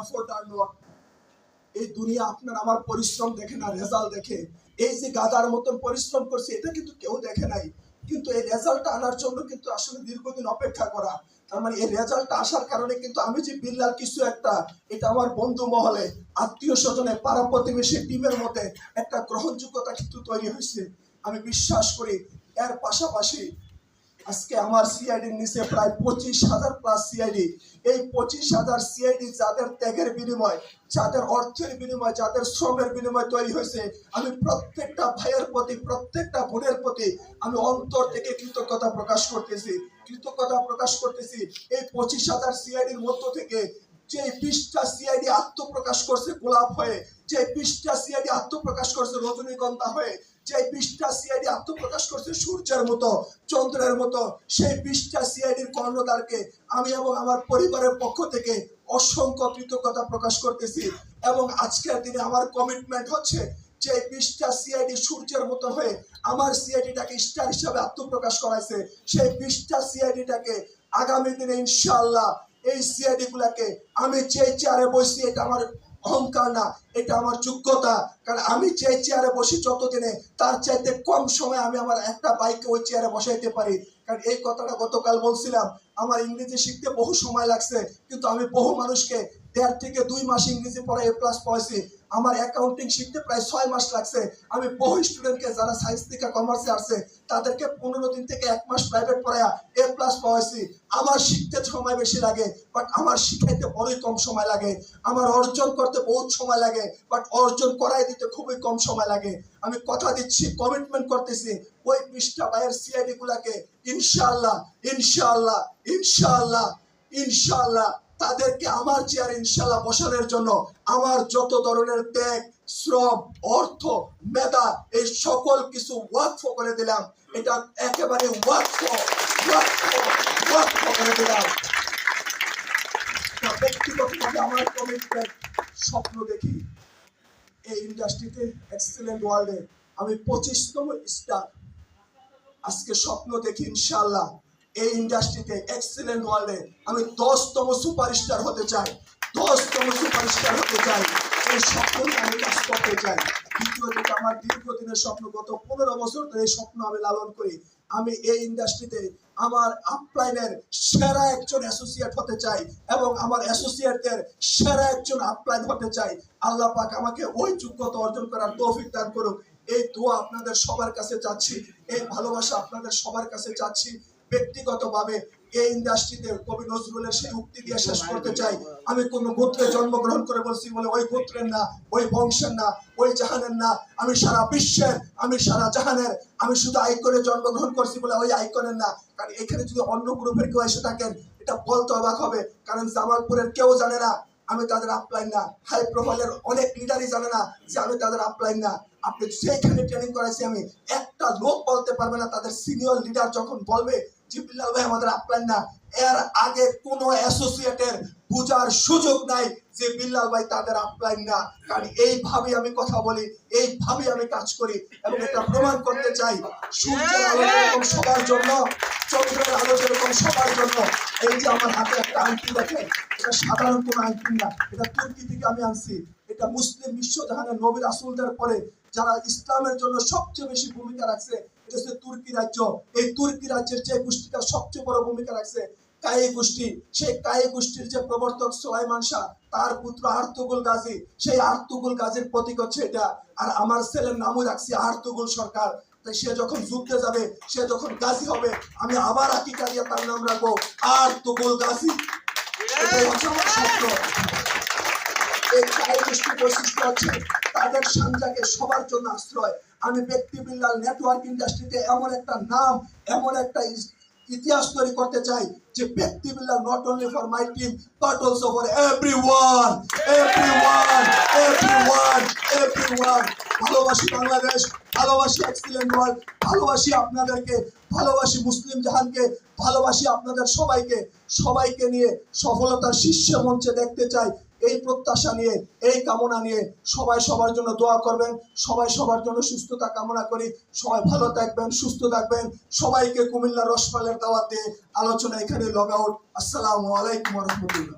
Effort are not. এই দুনিয়া আপনার আমার পরিশ্রম দেখে না, রেজাল্ট দেখে। এই যে গাদার মতন পরিশ্রম করছে এটা কিন্তু কেউ দেখে নাই, কিন্তু এই রেজাল্টটা আনার জন্য কিন্তু আসলে দীর্ঘদিন অপেক্ষা করা। তার মানে এই রেজাল্টটা আসার কারণে কিন্তু আমি যে বিল্লাল কিছু একটা, এটা আমার বন্ধু মহলে, আত্মীয় স্বজনে, পাড়া প্রতিবেশী টিমের মধ্যে একটা গ্রহণযোগ্যতা কিন্তু তৈরি হয়েছে। আমি বিশ্বাস করি এর পাশাপাশি আজকে আমার সিআইডির নিচে প্রায় 25,000 প্লাস সিআইডি। এই 25,000 সিআইডি যাদের ত্যাগের বিনিময়, যাদের অর্থের বিনিময়, যাদের শ্রমের বিনিময় তৈরি হয়েছে, আমি প্রত্যেকটা ভাইয়ের প্রতি, প্রত্যেকটা বোনের প্রতি আমি অন্তর থেকে কৃতজ্ঞতা প্রকাশ করতেছি। এই 25,000 সিআইডির মধ্য থেকে যে 20টা সিআইডি আত্মপ্রকাশ করছে গোলাপ হয়ে, যে 20টা সিআইডি আত্মপ্রকাশ করছে রজনীগন্ধা হয়ে, যে 20টা সিআইডি আত্মপ্রকাশ করছে সূর্যের মতো, চন্দ্রের মতো, সেই 20টা সিআইডির কর্ণধারকে আমি এবং আমার পরিবারের পক্ষ থেকে অসংখ্য কৃতজ্ঞতা প্রকাশ করতেছি। এবং আজকের দিনে আমার কমিটমেন্ট হচ্ছে যে 20টা সিআইডি সূর্যের মতো হয়ে আমার সিআইডিটাকে স্টার হিসাবে আত্মপ্রকাশ করাইছে, সেই 20টা সিআইডিটাকে আগামী দিনে ইনশাআল্লাহ এই সিআইডি গুলাকে আমি যে চেয়ারে বসি, এটা আমার অহংকার না, এটা আমার যোগ্যতা। কারণ আমি যে চেয়ারে বসি যতদিনে তার চাইতে কম সময় আমি আমার একটা বাইককে ওই চেয়ারে বসাইতে পারি। কারণ এই কথাটা গতকাল বলছিলাম, আমার ইংরেজি শিখতে বহু সময় লাগছে, কিন্তু আমি বহু মানুষকে 1.5 থেকে 2 মাস ইংরেজি পড়ে এ প্লাস পাইছি। আমার অ্যাকাউন্টিং শিখতে প্রায় 6 মাস লাগছে। আমি বহু স্টুডেন্টকে যারা সায়েন্স থেকে কমার্সে আসছে তাদেরকে 15 দিন থেকে 1 মাস প্রাইভেট পড়ায়া এ প্লাস পাইছি। আমার শিখতে সময় বেশি লাগে, বাট আমার শিখাইতে বড়ই কম সময় লাগে। আমার অর্জন করতে বহুত সময় লাগে, বাট অর্জন করাই দিতে খুবই কম সময় লাগে। আমি কথা দিচ্ছি, কমিটমেন্ট করতেছি, ওই 20টা ভাইয়ের সিআইডি গুলাকে ইনশাআল্লাহ ইনশাআল্লাহ ইনশাআল্লাহ ইনশাআল্লাহ তাদেরকে আমার চেয়ারে ইনশাআল্লাহ বসানোর জন্য আমার যত ধরনের ত্যাগ, শ্রম, অর্থ, মেধা, এই সকল কিছু ওয়াকফ করে দিলাম। এটা একেবারে ওয়াকফ করে দিলাম। ব্যক্তিগতভাবে আমার কমিটমেন্ট, স্বপ্ন দেখি এই ইন্ডাস্ট্রিতে এক্সেলেন্ট ওয়ার্ল্ডে আমি 25তম স্টার। আজকে স্বপ্ন দেখি ইনশাআল্লাহ এই ইন্ডাস্ট্রিতে এক্সেলেন্ট ওয়ার্ল্ডে আমি 10তম সুপারস্টার হতে চাই, 10তম সুপারস্টার হতে চাই। এই স্বপ্ন আমি কাজ করতে চাই। দ্বিতীয় যেটা আমার দীর্ঘদিনের স্বপ্ন, গত 15 বছর ধরে এই স্বপ্ন আমি লালন করি। আমি এই ইন্ডাস্ট্রিতে আমার আপলাইনের সেরা একজন অ্যাসোসিয়েট হতে চাই এবং আমার অ্যাসোসিয়েটদের সেরা একজন আপলাইন হতে চাই। আল্লাহ পাক আমাকে ওই যোগ্যতা অর্জন করার তৌফিক দান করুক। এই দোয়া আপনাদের সবার কাছে চাচ্ছি, এই ভালোবাসা আপনাদের সবার কাছে চাচ্ছি। ব্যক্তিগতভাবে এই ইন্ডাস্ট্রিতে কবি নজরুলের সেই উক্তি দিয়ে শেষ করতে চাই, আমি কোন গোত্রে জন্মগ্রহণ করে বলছি বলে ওই গোত্রের না, ওই বংশের না, ওই জাহানের না, আমি সারা বিশ্বের, আমি সারা জাহানের। আমি শুধু আইকনে জন্মগ্রহণ করছি বলে ওই আইকনের না। কারণ এখানে যদি অন্য গ্রুপের কেউ এসে থাকেন এটা বলতে অবাক হবে, কারণ জামালপুরের কেউ জানে না আমি তাদের আপলাইন না। হাই প্রোফাইলের অনেক লিডারই জানে না যে আমি তাদের আপলাইন না। আপনি যেখানে ট্রেনিং করাইছি আমি, একটা লোক বলতে পারবে না তাদের সিনিয়র লিডার যখন বলবে যে বিল্লাল ভাই আমাদের আপলাইন না, এর আগে কোন অ্যাসোসিয়েটের বুঝার সুযোগ নাই যে বিল্লাল ভাই তাদের আপলাইন না। কারণ এইভাবে আমি কথা বলি, এইভাবে আমি কাজ করি এবং এটা প্রমাণ করতে চাই। সূর্যের আলো যেরকম সবার জন্য, চন্দ্রের আলো যেরকম সবার জন্য। এই যে আমার হাতে একটা আংটি দেখেন, এটা সাধারণ কোনো আংটি না, এটা তুর্কি থেকে আমি আনছি। এটা মুসলিম বিশ্বজাহানের নবী রাসূলদের পরে যারা ইসলামের জন্য সবচেয়ে বেশি ভূমিকা রাখছে এটা হচ্ছে তুর্কি রাজ্য। এই তুর্কি রাজ্যের যে গোষ্ঠীটা সবচেয়ে বড় ভূমিকা রাখছে কায়ে গোষ্ঠী। সেই কায়ে গোষ্ঠীর যে প্রবর্তক সুলাইমান শাহ, তার পুত্র আর্তুগুল গাজী, সেই আর্তুগুল গাজীর প্রতীক হচ্ছে এটা। আর আমার ছেলের নামও রাখছি আর্তুগুল সরকার। তাই সে যখন যুদ্ধে যাবে, সে যখন গাজী হবে, আমি আবার আকিকা দিয়ে তার নাম রাখবো আর্তুগুল গাজী। এটাই হচ্ছে আমার স্বপ্ন। এই কায়ে গোষ্ঠী বৈশিষ্ট্য হচ্ছে তাদের সানজাকে সবার জন্য আশ্রয়। আমি ব্যক্তি বিল্লাল নেটওয়ার্ক ইন্ডাস্ট্রিতে এমন একটা নাম, এমন একটা ইতিহাস তৈরি করতে চাই যে ব্যক্তি Billal not only for my team but also for everyone. ভালোবাসি বাংলাদেশ, ভালোবাসি এক্সিলেন্ট ওয়ার্ল্ড, ভালোবাসি আপনাদেরকে, ভালোবাসি মুসলিম জাহানকে, ভালোবাসি আপনাদের সবাইকে নিয়ে সফলতার শীর্ষ মঞ্চে দেখতে চাই। এই প্রত্যাশা নিয়ে, এই কামনা নিয়ে সবাই সবার জন্য দোয়া করবেন। সবাই সবার জন্য সুস্থতা কামনা করি। সবাই ভালো থাকবেন, সুস্থ থাকবেন। সবাইকে কুমিল্লা রসমালের দাওয়াত দিয়ে আলোচনা এখানে লগ আউট। আসসালামু আলাইকুম ওয়া রাহমাতুল্লাহ।